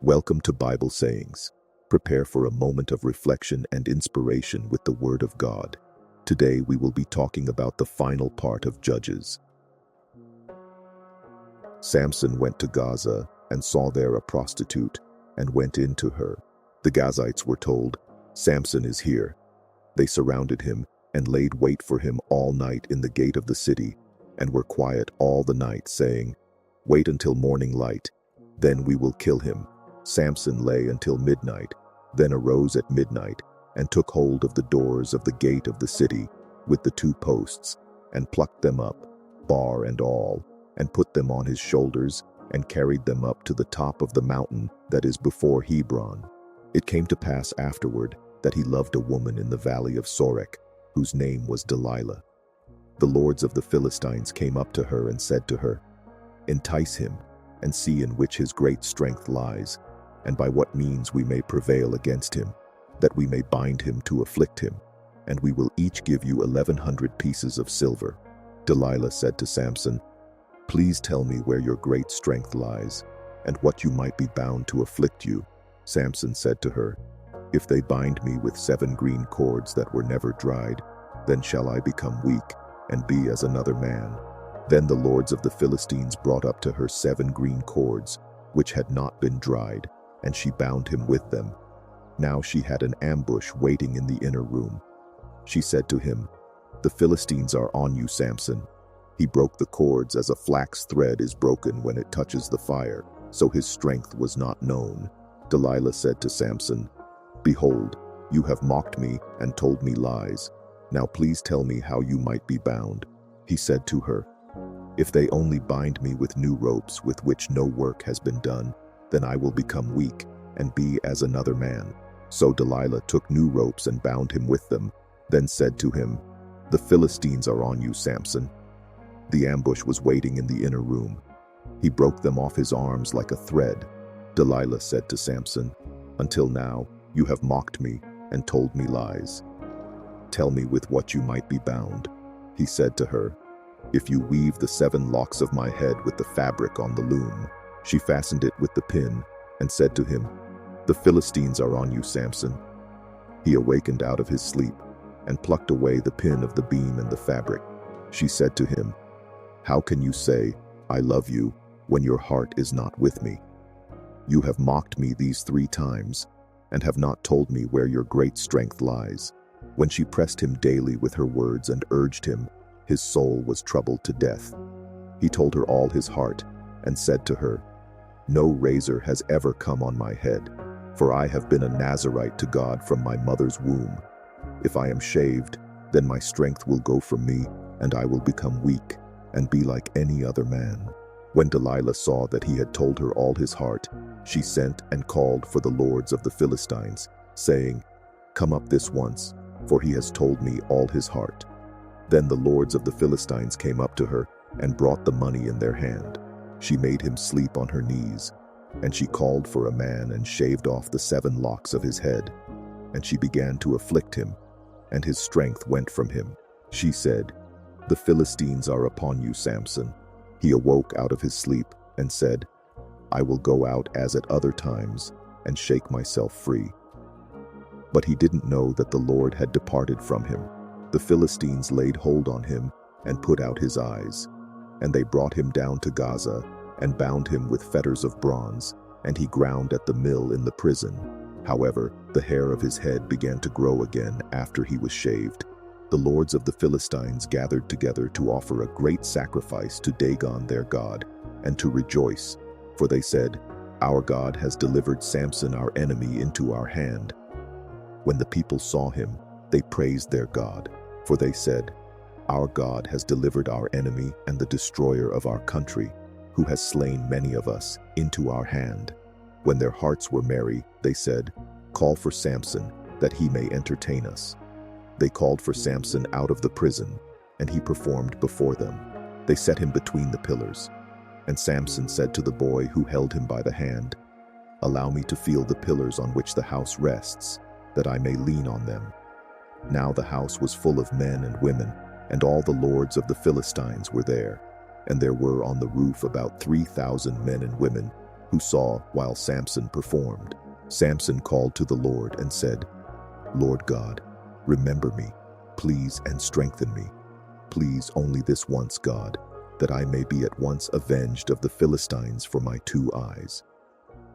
Welcome to Bible Sayings. Prepare for a moment of reflection and inspiration with the Word of God. Today we will be talking about the final part of Judges. Samson went to Gaza and saw there a prostitute and went in to her. The Gazites were told, "Samson is here." They surrounded him and laid wait for him all night in the gate of the city and were quiet all the night, saying, "Wait until morning light, then we will kill him." Samson lay until midnight, then arose at midnight and took hold of the doors of the gate of the city with the two posts and plucked them up, bar and all, and put them on his shoulders and carried them up to the top of the mountain that is before Hebron. It came to pass afterward that he loved a woman in the valley of Sorek, whose name was Delilah. The lords of the Philistines came up to her and said to her, "Entice him, and see in which his great strength lies, and by what means we may prevail against him, that we may bind him to afflict him, and we will each give you 1,100 pieces of silver." Delilah said to Samson, "Please tell me where your great strength lies, and what you might be bound to afflict you." Samson said to her, "If they bind me with 7 green cords that were never dried, then shall I become weak and be as another man." Then the lords of the Philistines brought up to her 7 green cords, which had not been dried, and she bound him with them. Now she had an ambush waiting in the inner room. She said to him, "The Philistines are on you, Samson." He broke the cords as a flax thread is broken when it touches the fire, so his strength was not known. Delilah said to Samson, "Behold, you have mocked me and told me lies. Now please tell me how you might be bound." He said to her, "If they only bind me with new ropes with which no work has been done, then I will become weak and be as another man." So Delilah took new ropes and bound him with them, then said to him, "The Philistines are on you, Samson." The ambush was waiting in the inner room. He broke them off his arms like a thread. Delilah said to Samson, "Until now you have mocked me and told me lies. Tell me with what you might be bound." He said to her, "If you weave the 7 locks of my head with the fabric on the loom." She fastened it with the pin and said to him, "The Philistines are on you, Samson." He awakened out of his sleep and plucked away the pin of the beam and the fabric. She said to him, "How can you say, 'I love you,' when your heart is not with me? You have mocked me these 3 times and have not told me where your great strength lies." When she pressed him daily with her words and urged him, his soul was troubled to death. He told her all his heart and said to her, "No razor has ever come on my head, for I have been a Nazirite to God from my mother's womb. If I am shaved, then my strength will go from me, and I will become weak and be like any other man." When Delilah saw that he had told her all his heart, she sent and called for the lords of the Philistines, saying, "Come up this once, for he has told me all his heart." Then the lords of the Philistines came up to her and brought the money in their hand. She made him sleep on her knees, and she called for a man and shaved off the 7 locks of his head. And she began to afflict him, and his strength went from him. She said, "The Philistines are upon you, Samson." He awoke out of his sleep and said, "I will go out as at other times and shake myself free." But he didn't know that the Lord had departed from him. The Philistines laid hold on him and put out his eyes. And they brought him down to Gaza and bound him with fetters of bronze, and he ground at the mill in the prison. However, the hair of his head began to grow again after he was shaved. The lords of the Philistines gathered together to offer a great sacrifice to Dagon their god, and to rejoice, for they said, "Our God has delivered Samson our enemy into our hand." When the people saw him, they praised their God, for they said, "Our God has delivered our enemy and the destroyer of our country, who has slain many of us, into our hand." When their hearts were merry, they said, "Call for Samson, that he may entertain us." They called for Samson out of the prison, and he performed before them. They set him between the pillars. And Samson said to the boy who held him by the hand, "Allow me to feel the pillars on which the house rests, that I may lean on them." Now the house was full of men and women, and all the lords of the Philistines were there. And there were on the roof about 3,000 men and women, who saw while Samson performed. Samson called to the Lord and said, "Lord God, remember me, please, and strengthen me. Please only this once, God, that I may be at once avenged of the Philistines for my 2 eyes."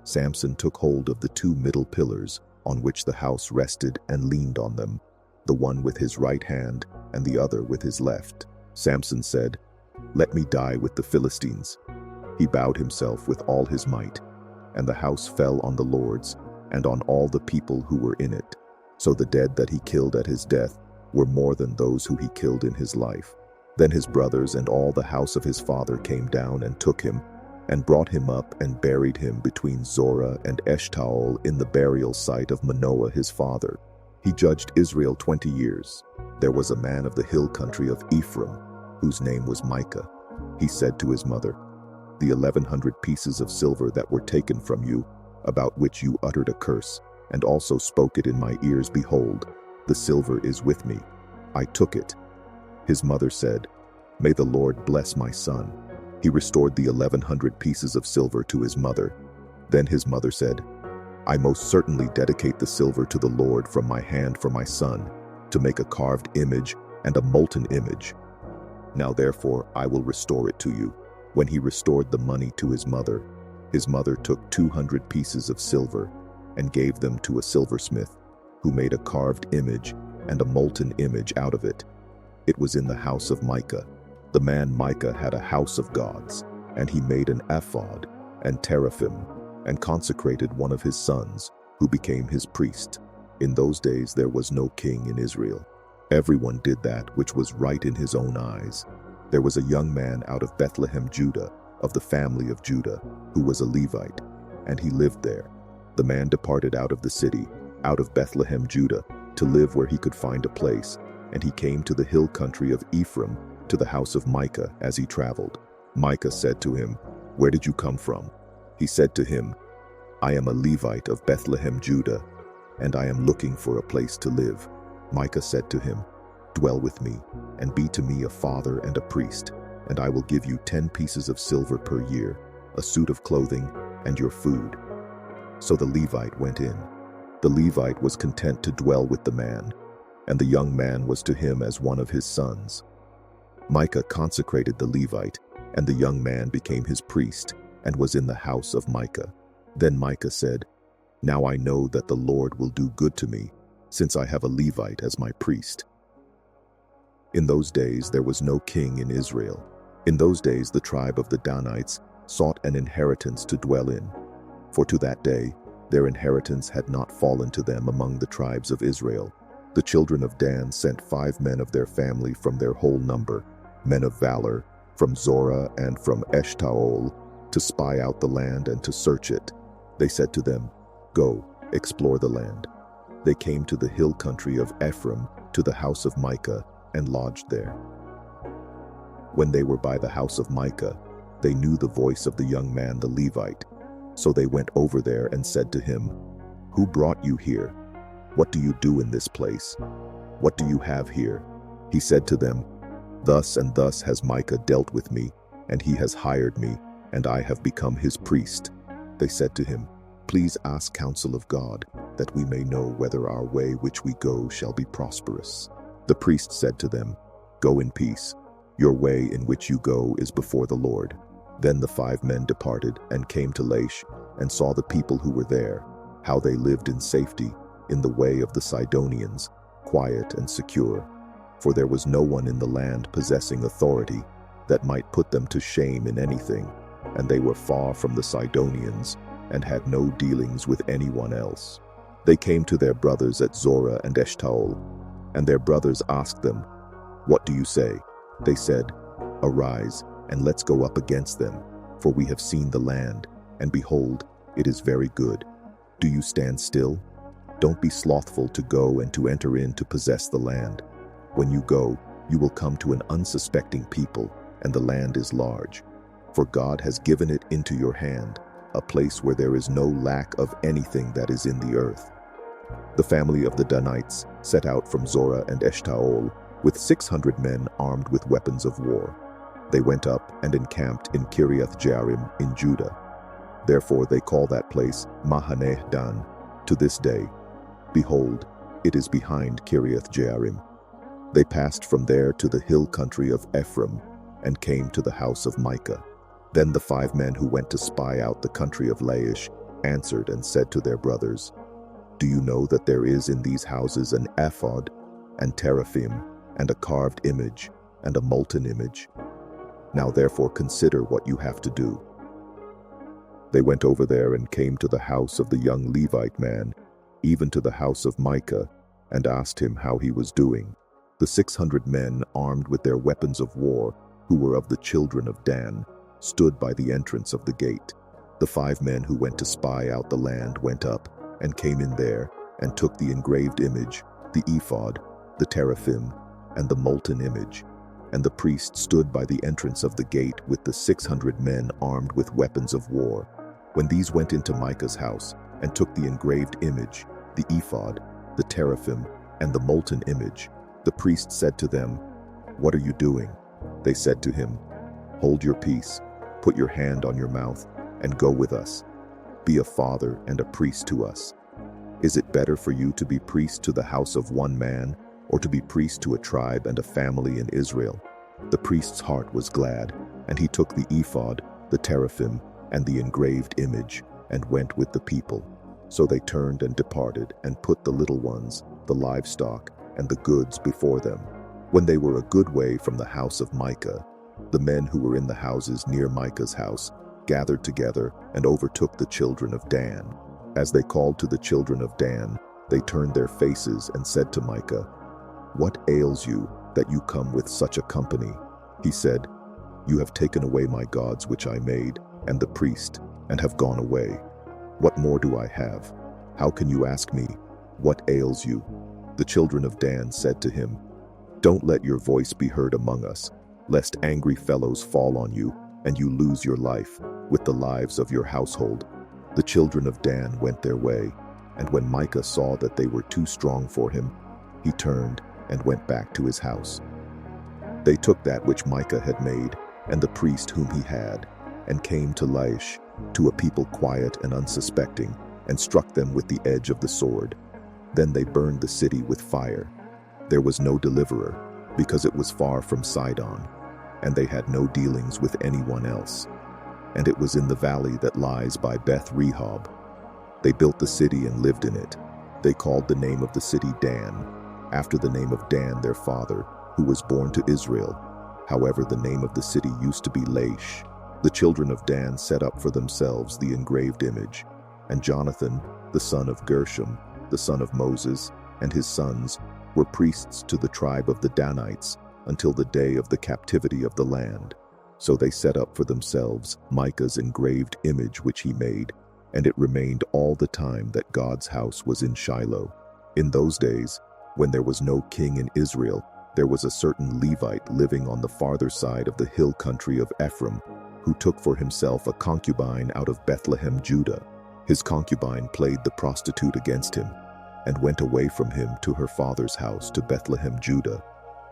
Samson took hold of the 2 middle pillars on which the house rested and leaned on them, the one with his right hand and the other with his left. Samson said, "Let me die with the Philistines." He bowed himself with all his might, and the house fell on the lords and on all the people who were in it. So the dead that he killed at his death were more than those who he killed in his life. Then his brothers and all the house of his father came down and took him, and brought him up and buried him between Zorah and Eshtaol in the burial site of Manoah his father. He judged Israel 20 years. There was a man of the hill country of Ephraim, whose name was Micah. He said to his mother, "The 1,100 pieces of silver that were taken from you, about which you uttered a curse, and also spoke it in my ears, behold, the silver is with me. I took it." His mother said, "May the Lord bless my son." He restored the 1,100 pieces of silver to his mother. Then his mother said, "I most certainly dedicate the silver to the Lord from my hand for my son, to make a carved image and a molten image. Now therefore I will restore it to you." When he restored the money to his mother took 200 pieces of silver and gave them to a silversmith, who made a carved image and a molten image out of it. It was in the house of Micah. The man Micah had a house of gods, and he made an ephod and teraphim, and consecrated one of his sons, who became his priest. In those days there was no king in Israel. Everyone did that which was right in his own eyes. There was a young man out of Bethlehem, Judah, of the family of Judah, who was a Levite, and he lived there. The man departed out of the city, out of Bethlehem, Judah, to live where he could find a place, and he came to the hill country of Ephraim, to the house of Micah as he traveled. Micah said to him, "Where did you come from?" He said to him, "I am a Levite of Bethlehem, Judah, and I am looking for a place to live." Micah said to him, "Dwell with me, and be to me a father and a priest, and I will give you 10 pieces of silver per year, a suit of clothing, and your food." So the Levite went in. The Levite was content to dwell with the man, and the young man was to him as one of his sons. Micah consecrated the Levite, and the young man became his priest, and was in the house of Micah. Then Micah said, "Now I know that the Lord will do good to me, since I have a Levite as my priest." In those days there was no king in Israel. In those days the tribe of the Danites sought an inheritance to dwell in, for to that day their inheritance had not fallen to them among the tribes of Israel. The children of Dan sent 5 men of their family from their whole number, men of valor, from Zorah and from Eshtaol, to spy out the land and to search it. They said to them, "Go, explore the land." They came to the hill country of Ephraim, to the house of Micah, and lodged there. When they were by the house of Micah, they knew the voice of the young man the Levite. So they went over there and said to him, "Who brought you here? What do you do in this place? What do you have here?" He said to them, "Thus and thus has Micah dealt with me, and he has hired me, and I have become his priest." They said to him, "Please ask counsel of God, that we may know whether our way which we go shall be prosperous." The priest said to them, "Go in peace. Your way in which you go is before the Lord." Then the 5 men departed and came to Laish, and saw the people who were there, how they lived in safety, in the way of the Sidonians, quiet and secure. For there was no one in the land possessing authority that might put them to shame in anything, and they were far from the Sidonians, and had no dealings with anyone else. They came to their brothers at Zorah and Eshtaol, and their brothers asked them, "What do you say?" They said, "Arise, and let's go up against them, for we have seen the land, and behold, it is very good. Do you stand still? Don't be slothful to go and to enter in to possess the land. When you go, you will come to an unsuspecting people, and the land is large. For God has given it into your hand, a place where there is no lack of anything that is in the earth." The family of the Danites set out from Zorah and Eshtaol with 600 men armed with weapons of war. They went up and encamped in Kiriath Jearim in Judah. Therefore they call that place Mahaneh Dan to this day. Behold, it is behind Kiriath Jearim. They passed from there to the hill country of Ephraim and came to the house of Micah. Then the 5 men who went to spy out the country of Laish answered and said to their brothers, Do you know that there is in these houses an ephod, and teraphim, and a carved image, and a molten image? Now therefore consider what you have to do. They went over there and came to the house of the young Levite man, even to the house of Micah, and asked him how he was doing. The 600 men armed with their weapons of war, who were of the children of Dan, stood by the entrance of the gate. The 5 men who went to spy out the land went up, and came in there, and took the engraved image, the ephod, the teraphim, and the molten image. And the priest stood by the entrance of the gate with the 600 men armed with weapons of war. When these went into Micah's house, and took the engraved image, the ephod, the teraphim, and the molten image, the priest said to them, What are you doing? They said to him, Hold your peace, put your hand on your mouth, and go with us. Be a father and a priest to us. Is it better for you to be priest to the house of one man, or to be priest to a tribe and a family in Israel? The priest's heart was glad, and he took the ephod, the teraphim, and the engraved image, and went with the people. So they turned and departed, and put the little ones, the livestock, and the goods before them. When they were a good way from the house of Micah, the men who were in the houses near Micah's house gathered together and overtook the children of Dan. As they called to the children of Dan, they turned their faces and said to Micah, What ails you that you come with such a company? He said, You have taken away my gods which I made, and the priest, and have gone away. What more do I have? How can you ask me, What ails you? The children of Dan said to him, Don't let your voice be heard among us, lest angry fellows fall on you, and you lose your life, with the lives of your household. The children of Dan went their way, and when Micah saw that they were too strong for him, he turned and went back to his house. They took that which Micah had made, and the priest whom he had, and came to Laish, to a people quiet and unsuspecting, and struck them with the edge of the sword. Then they burned the city with fire. There was no deliverer, because it was far from Sidon, and they had no dealings with anyone else. And it was in the valley that lies by Beth Rehob. They built the city and lived in it. They called the name of the city Dan, after the name of Dan their father, who was born to Israel. However, the name of the city used to be Laish. The children of Dan set up for themselves the engraved image, and Jonathan, the son of Gershom, the son of Moses, and his sons were priests to the tribe of the Danites until the day of the captivity of the land. So they set up for themselves Micah's engraved image which he made, and it remained all the time that God's house was in Shiloh. In those days, when there was no king in Israel, there was a certain Levite living on the farther side of the hill country of Ephraim, who took for himself a concubine out of Bethlehem, Judah. His concubine played the prostitute against him, and went away from him to her father's house to Bethlehem, Judah,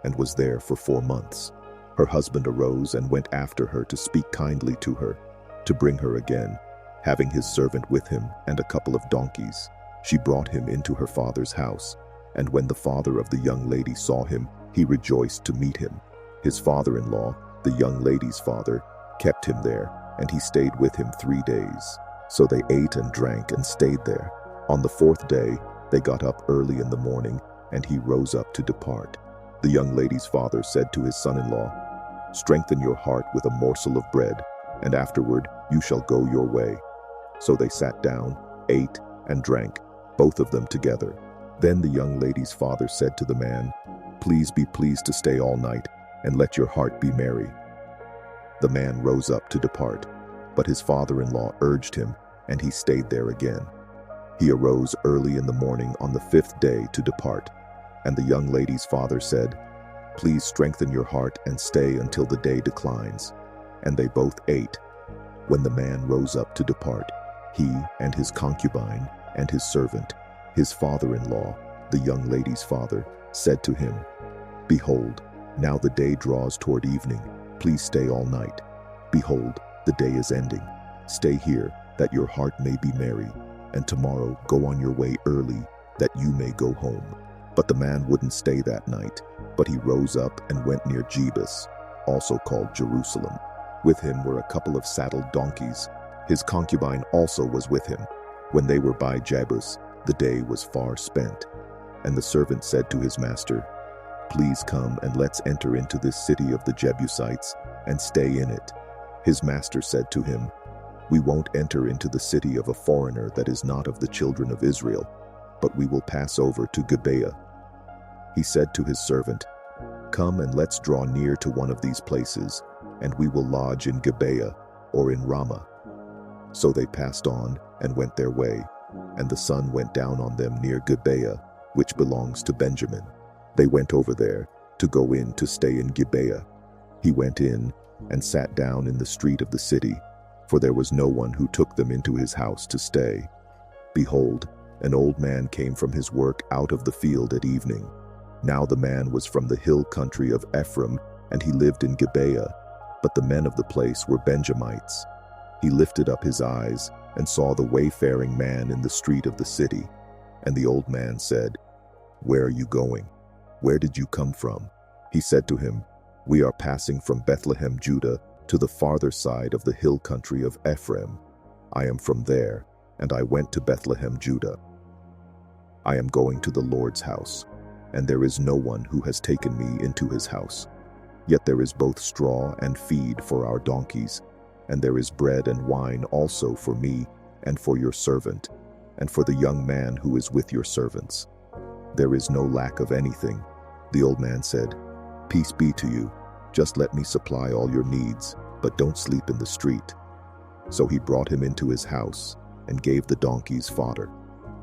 and was there for 4 months. Her husband arose and went after her to speak kindly to her, to bring her again, having his servant with him and a couple of donkeys. She brought him into her father's house, and when the father of the young lady saw him, he rejoiced to meet him. His father-in-law, the young lady's father, kept him there, and he stayed with him 3 days. So they ate and drank and stayed there. On the 4th day, they got up early in the morning, and he rose up to depart. The young lady's father said to his son-in-law, Strengthen your heart with a morsel of bread, and afterward you shall go your way. So they sat down, ate, and drank, both of them together. Then the young lady's father said to the man, Please be pleased to stay all night, and let your heart be merry. The man rose up to depart, but his father-in-law urged him, and he stayed there again. He arose early in the morning on the 5th day to depart, and the young lady's father said, Please strengthen your heart and stay until the day declines. And they both ate. When the man rose up to depart, he and his concubine and his servant, his father-in-law, the young lady's father, said to him, Behold, now the day draws toward evening. Please stay all night. Behold, the day is ending. Stay here, that your heart may be merry, and tomorrow go on your way early, that you may go home." But the man wouldn't stay that night, but he rose up and went near Jebus, also called Jerusalem. With him were a couple of saddled donkeys. His concubine also was with him. When they were by Jebus, the day was far spent. And the servant said to his master, "Please come and let's enter into this city of the Jebusites and stay in it." His master said to him, "We won't enter into the city of a foreigner that is not of the children of Israel, but we will pass over to Gibeah." He said to his servant, "Come and let's draw near to one of these places, and we will lodge in Gibeah or in Ramah." So they passed on and went their way, and the sun went down on them near Gibeah, which belongs to Benjamin. They went over there to go in to stay in Gibeah. He went in and sat down in the street of the city, for there was no one who took them into his house to stay. Behold, an old man came from his work out of the field at evening. Now the man was from the hill country of Ephraim, and he lived in Gibeah, but the men of the place were Benjamites. He lifted up his eyes and saw the wayfaring man in the street of the city. And the old man said, "Where are you going? Where did you come from?" He said to him, "We are passing from Bethlehem, Judah, to the farther side of the hill country of Ephraim. I am from there, and I went to Bethlehem, Judah. I am going to the Lord's house, and there is no one who has taken me into his house. Yet there is both straw and feed for our donkeys, and there is bread and wine also for me and for your servant, and for the young man who is with your servants. There is no lack of anything." The old man said, "Peace be to you. Just let me supply all your needs, but don't sleep in the street." So he brought him into his house and gave the donkeys fodder.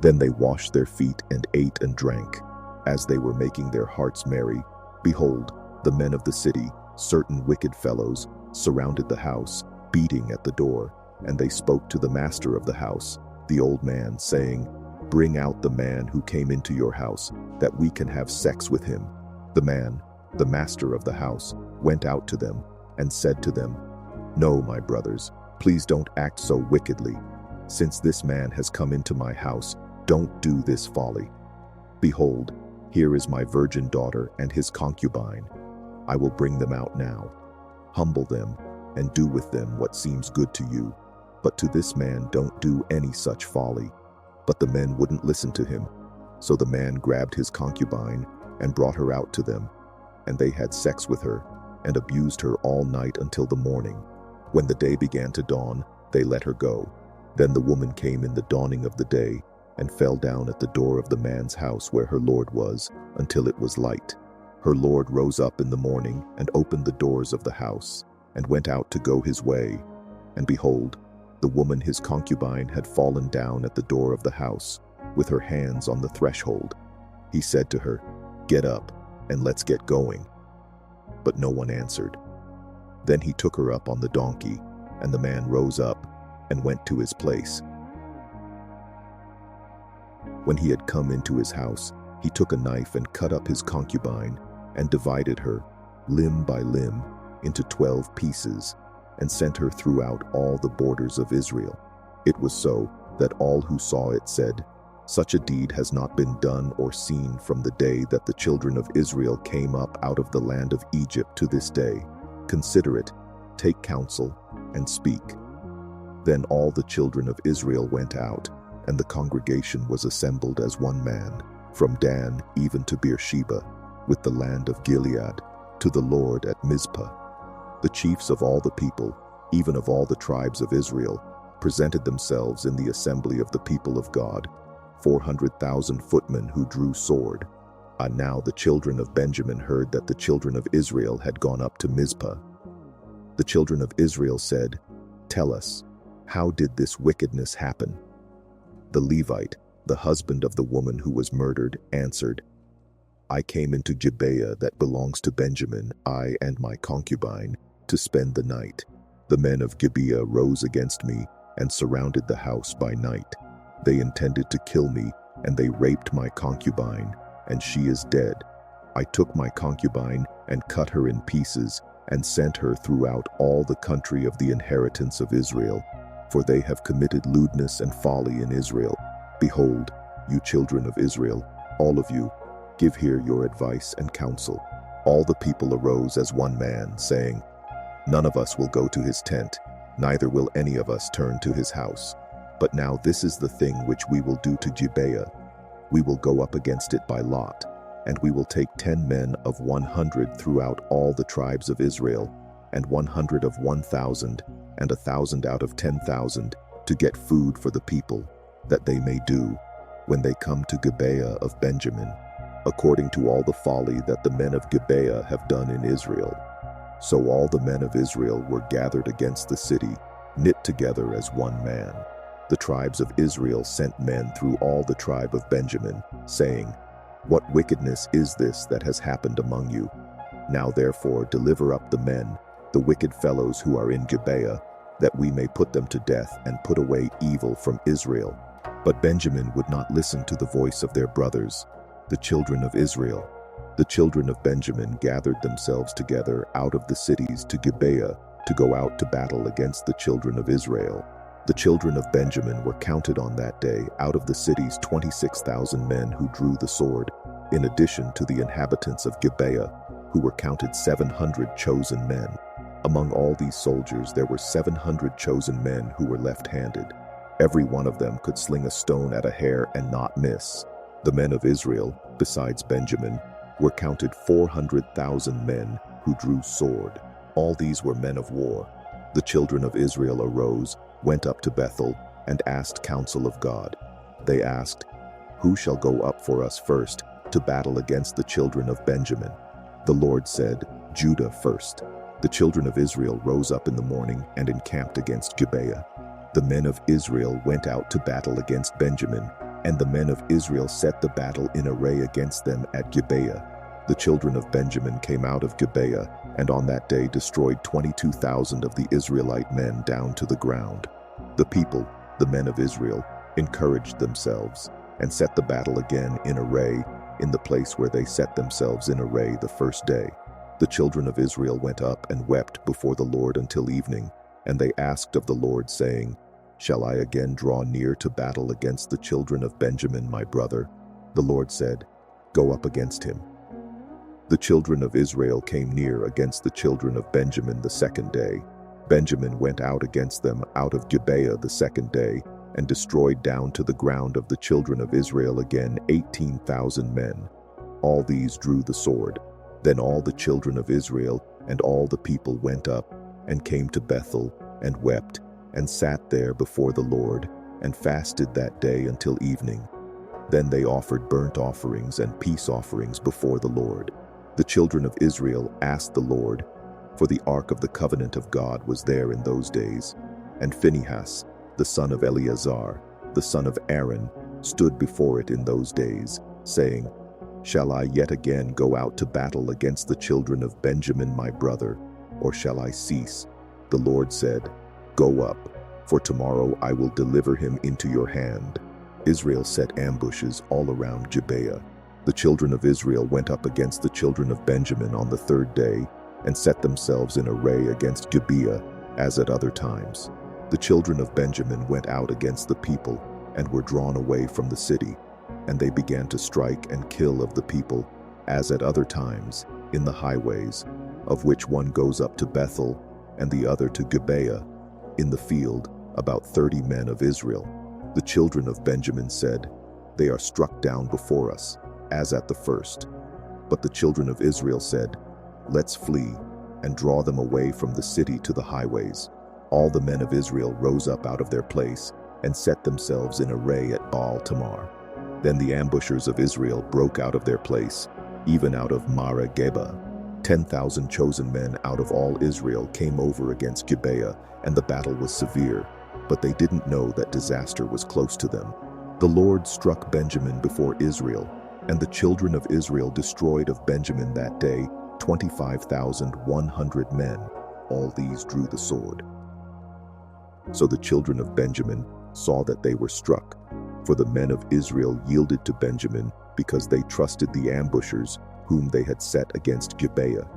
Then they washed their feet and ate and drank. As they were making their hearts merry, behold, the men of the city, certain wicked fellows, surrounded the house, beating at the door, and they spoke to the master of the house, the old man, saying, "Bring out the man who came into your house, that we can have sex with him." The man, the master of the house, went out to them and said to them, "No, my brothers, please don't act so wickedly. Since this man has come into my house, don't do this folly. Behold, here is my virgin daughter and his concubine. I will bring them out now. Humble them and do with them what seems good to you. But to this man don't do any such folly." But the men wouldn't listen to him. So the man grabbed his concubine and brought her out to them, and they had sex with her and abused her all night until the morning. When the day began to dawn, they let her go. Then the woman came in the dawning of the day and fell down at the door of the man's house where her lord was, until it was light. Her lord rose up in the morning and opened the doors of the house and went out to go his way. And behold, the woman his concubine had fallen down at the door of the house, with her hands on the threshold. He said to her, "Get up, and let's get going." But no one answered. Then he took her up on the donkey, and the man rose up and went to his place. When he had come into his house, he took a knife and cut up his concubine, and divided her, limb by limb, into 12 pieces, and sent her throughout all the borders of Israel. It was so that all who saw it said, "Such a deed has not been done or seen from the day that the children of Israel came up out of the land of Egypt to this day. Consider it, take counsel, and speak." Then all the children of Israel went out, and the congregation was assembled as one man, from Dan even to Beersheba, with the land of Gilead, to the Lord at Mizpah. The chiefs of all the people, even of all the tribes of Israel, presented themselves in the assembly of the people of God, 400,000 footmen who drew sword. And now the children of Benjamin heard that the children of Israel had gone up to Mizpah. The children of Israel said, "Tell us, how did this wickedness happen?" The Levite, the husband of the woman who was murdered, answered, "I came into Gibeah that belongs to Benjamin, I and my concubine, to spend the night. The men of Gibeah rose against me and surrounded the house by night. They intended to kill me, and they raped my concubine, and she is dead. I took my concubine and cut her in pieces and sent her throughout all the country of the inheritance of Israel, for they have committed lewdness and folly in Israel. Behold, you children of Israel, all of you, give here your advice and counsel." All the people arose as one man, saying, "None of us will go to his tent, neither will any of us turn to his house. But now this is the thing which we will do to Gibeah. We will go up against it by lot, and we will take 10 men of 100 throughout all the tribes of Israel, and 100 of 1,000, and 1,000 out of 10,000, to get food for the people, that they may do, when they come to Gibeah of Benjamin, according to all the folly that the men of Gibeah have done in Israel." So all the men of Israel were gathered against the city, knit together as one man. The tribes of Israel sent men through all the tribe of Benjamin, saying, "What wickedness is this that has happened among you? Now therefore deliver up the men, the wicked fellows who are in Gibeah, that we may put them to death and put away evil from Israel." But Benjamin would not listen to the voice of their brothers, the children of Israel. The children of Benjamin gathered themselves together out of the cities to Gibeah to go out to battle against the children of Israel. The children of Benjamin were counted on that day out of the cities 26,000 men who drew the sword, in addition to the inhabitants of Gibeah, who were counted 700 chosen men. Among all these soldiers there were 700 chosen men who were left-handed. Every one of them could sling a stone at a hair and not miss. The men of Israel, besides Benjamin, were counted 400,000 men who drew sword. All these were men of war. The children of Israel arose, went up to Bethel, and asked counsel of God. They asked, "Who shall go up for us first to battle against the children of Benjamin?" The Lord said, "Judah first." The children of Israel rose up in the morning and encamped against Gibeah. The men of Israel went out to battle against Benjamin, and the men of Israel set the battle in array against them at Gibeah. The children of Benjamin came out of Gibeah, and on that day destroyed 22,000 of the Israelite men down to the ground. The people, the men of Israel, encouraged themselves, and set the battle again in array in the place where they set themselves in array the first day. The children of Israel went up and wept before the Lord until evening, and they asked of the Lord, saying, "Shall I again draw near to battle against the children of Benjamin, my brother?" The Lord said, "Go up against him." The children of Israel came near against the children of Benjamin the second day. Benjamin went out against them out of Gibeah the second day, and destroyed down to the ground of the children of Israel again 18,000 men. All these drew the sword. Then all the children of Israel and all the people went up, and came to Bethel, and wept, and sat there before the Lord, and fasted that day until evening. Then they offered burnt offerings and peace offerings before the Lord. The children of Israel asked the Lord, for the ark of the covenant of God was there in those days, and Phinehas, the son of Eleazar, the son of Aaron, stood before it in those days, saying, "Shall I yet again go out to battle against the children of Benjamin my brother, or shall I cease?" The Lord said, "Go up, for tomorrow I will deliver him into your hand." Israel set ambushes all around Gibeah. The children of Israel went up against the children of Benjamin on the third day, and set themselves in array against Gibeah, as at other times. The children of Benjamin went out against the people, and were drawn away from the city, and they began to strike and kill of the people, as at other times, in the highways, of which one goes up to Bethel, and the other to Gibeah, in the field, about 30 men of Israel. The children of Benjamin said, "They are struck down before us, as at the first." But the children of Israel said, "Let's flee, and draw them away from the city to the highways." All the men of Israel rose up out of their place, and set themselves in array at Baal Tamar. Then the ambushers of Israel broke out of their place, even out of Mara Geba. 10,000 chosen men out of all Israel came over against Gibeah, and the battle was severe, but they didn't know that disaster was close to them. The Lord struck Benjamin before Israel, and the children of Israel destroyed of Benjamin that day 25,100 men. All these drew the sword. So the children of Benjamin saw that they were struck, for the men of Israel yielded to Benjamin because they trusted the ambushers whom they had set against Gibeah.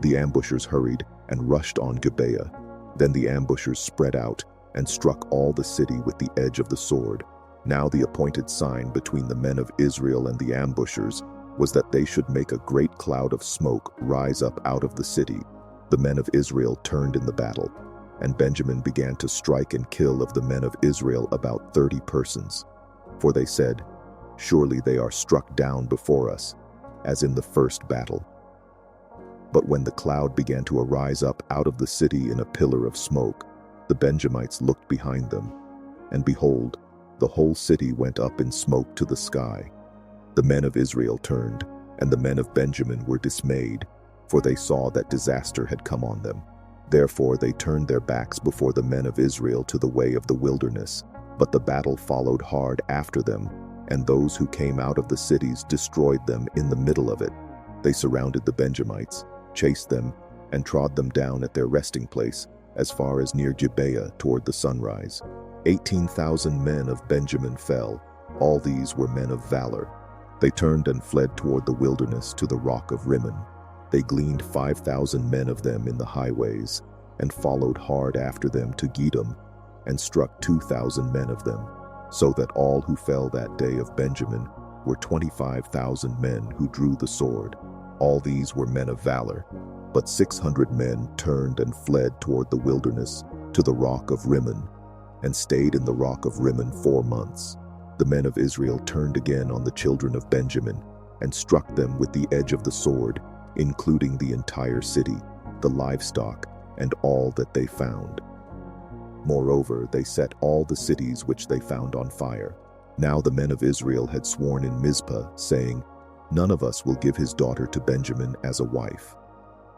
The ambushers hurried and rushed on Gibeah. Then the ambushers spread out and struck all the city with the edge of the sword. Now the appointed sign between the men of Israel and the ambushers was that they should make a great cloud of smoke rise up out of the city. The men of Israel turned in the battle, and Benjamin began to strike and kill of the men of Israel about 30 persons. For they said, "Surely they are struck down before us, as in the first battle." But when the cloud began to arise up out of the city in a pillar of smoke, the Benjamites looked behind them, and behold, the whole city went up in smoke to the sky. The men of Israel turned, and the men of Benjamin were dismayed, for they saw that disaster had come on them. Therefore they turned their backs before the men of Israel to the way of the wilderness. But the battle followed hard after them, and those who came out of the cities destroyed them in the middle of it. They surrounded the Benjamites, chased them, and trod them down at their resting place, as far as near Gibeah toward the sunrise. 18,000 men of Benjamin fell. All these were men of valor. They turned and fled toward the wilderness to the rock of Rimmon. They gleaned 5,000 men of them in the highways, and followed hard after them to Gedum, and struck 2,000 men of them, so that all who fell that day of Benjamin were 25,000 men who drew the sword. All these were men of valor, but 600 men turned and fled toward the wilderness to the rock of Rimmon, and stayed in the rock of Rimmon 4 months. The men of Israel turned again on the children of Benjamin, and struck them with the edge of the sword, including the entire city, the livestock, and all that they found. Moreover, they set all the cities which they found on fire. Now the men of Israel had sworn in Mizpah, saying, "None of us will give his daughter to Benjamin as a wife."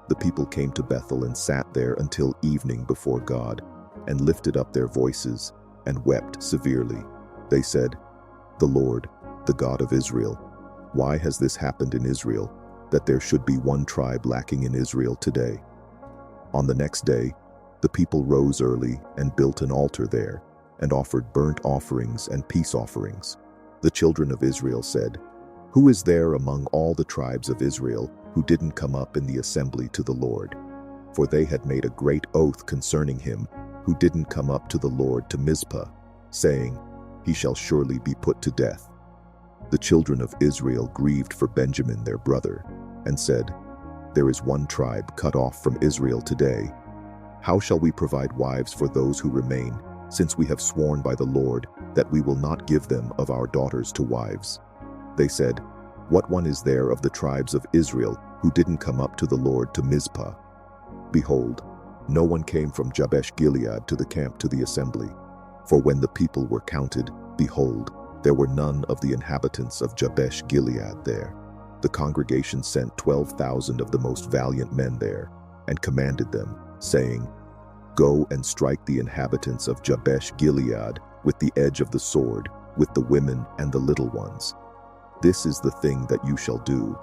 The people came to Bethel and sat there until evening before God, and lifted up their voices, and wept severely. They said, "The Lord, the God of Israel, why has this happened in Israel, that there should be one tribe lacking in Israel today?" On the next day, the people rose early and built an altar there, and offered burnt offerings and peace offerings. The children of Israel said, "Who is there among all the tribes of Israel who didn't come up in the assembly to the Lord?" For they had made a great oath concerning him who didn't come up to the Lord to Mizpah, saying, "He shall surely be put to death." The children of Israel grieved for Benjamin their brother, and said, "There is one tribe cut off from Israel today. How shall we provide wives for those who remain, since we have sworn by the Lord that we will not give them of our daughters to wives?" They said, "What one is there of the tribes of Israel who didn't come up to the Lord to Mizpah?" Behold, no one came from Jabesh Gilead to the camp to the assembly. For when the people were counted, behold, there were none of the inhabitants of Jabesh Gilead there. The congregation sent 12,000 of the most valiant men there, and commanded them, saying, "Go and strike the inhabitants of Jabesh Gilead with the edge of the sword, with the women and the little ones. This is the thing that you shall do.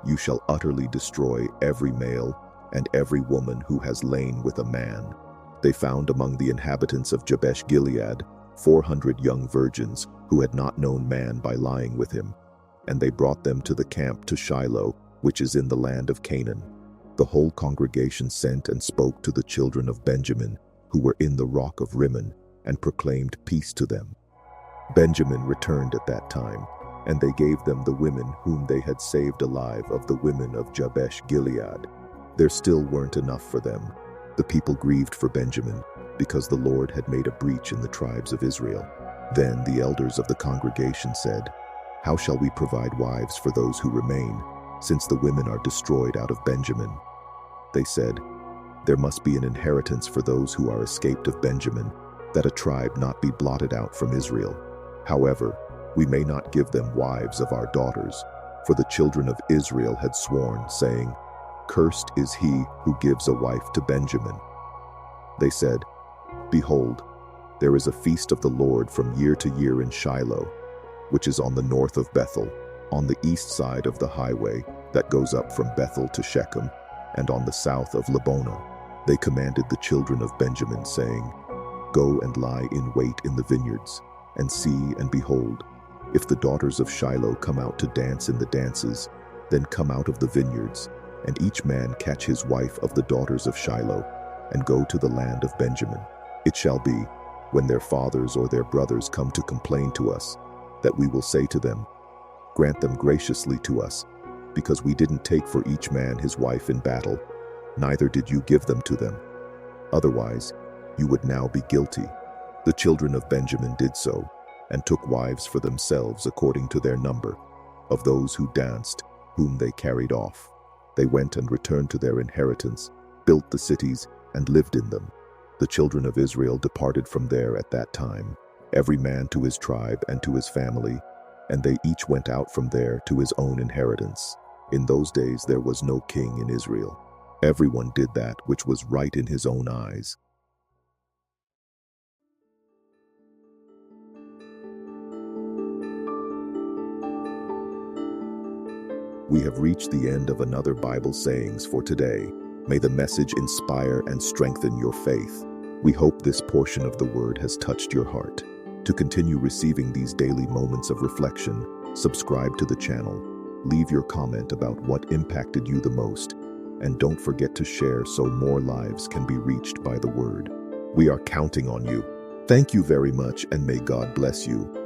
You shall utterly destroy every male and every woman who has lain with a man." They found among the inhabitants of Jabesh Gilead 400 young virgins who had not known man by lying with him, and they brought them to the camp to Shiloh, which is in the land of Canaan. The whole congregation sent and spoke to the children of Benjamin, who were in the rock of Rimmon, and proclaimed peace to them. Benjamin returned at that time, and they gave them the women whom they had saved alive of the women of Jabesh Gilead. There still weren't enough for them. The people grieved for Benjamin, because the Lord had made a breach in the tribes of Israel. Then the elders of the congregation said, "How shall we provide wives for those who remain, since the women are destroyed out of Benjamin?" They said, "There must be an inheritance for those who are escaped of Benjamin, that a tribe not be blotted out from Israel. However, we may not give them wives of our daughters, for the children of Israel had sworn, saying, 'Cursed is he who gives a wife to Benjamin.'" They said, "Behold, there is a feast of the Lord from year to year in Shiloh, which is on the north of Bethel, on the east side of the highway that goes up from Bethel to Shechem, and on the south of Lebonah." They commanded the children of Benjamin, saying, "Go and lie in wait in the vineyards, and see and behold, if the daughters of Shiloh come out to dance in the dances, then come out of the vineyards, and each man catch his wife of the daughters of Shiloh, and go to the land of Benjamin. It shall be, when their fathers or their brothers come to complain to us, that we will say to them, "Grant them graciously to us, because we didn't take for each man his wife in battle, neither did you give them to them. Otherwise, you would now be guilty." The children of Benjamin did so, and took wives for themselves according to their number, of those who danced, whom they carried off. They went and returned to their inheritance, built the cities, and lived in them. The children of Israel departed from there at that time, every man to his tribe and to his family, and they each went out from there to his own inheritance. In those days there was no king in Israel. Everyone did that which was right in his own eyes. We have reached the end of another Bible sayings for today. May the message inspire and strengthen your faith. We hope this portion of the word has touched your heart. To continue receiving these daily moments of reflection, subscribe to the channel, leave your comment about what impacted you the most, and don't forget to share so more lives can be reached by the word. We are counting on you. Thank you very much, and may God bless you.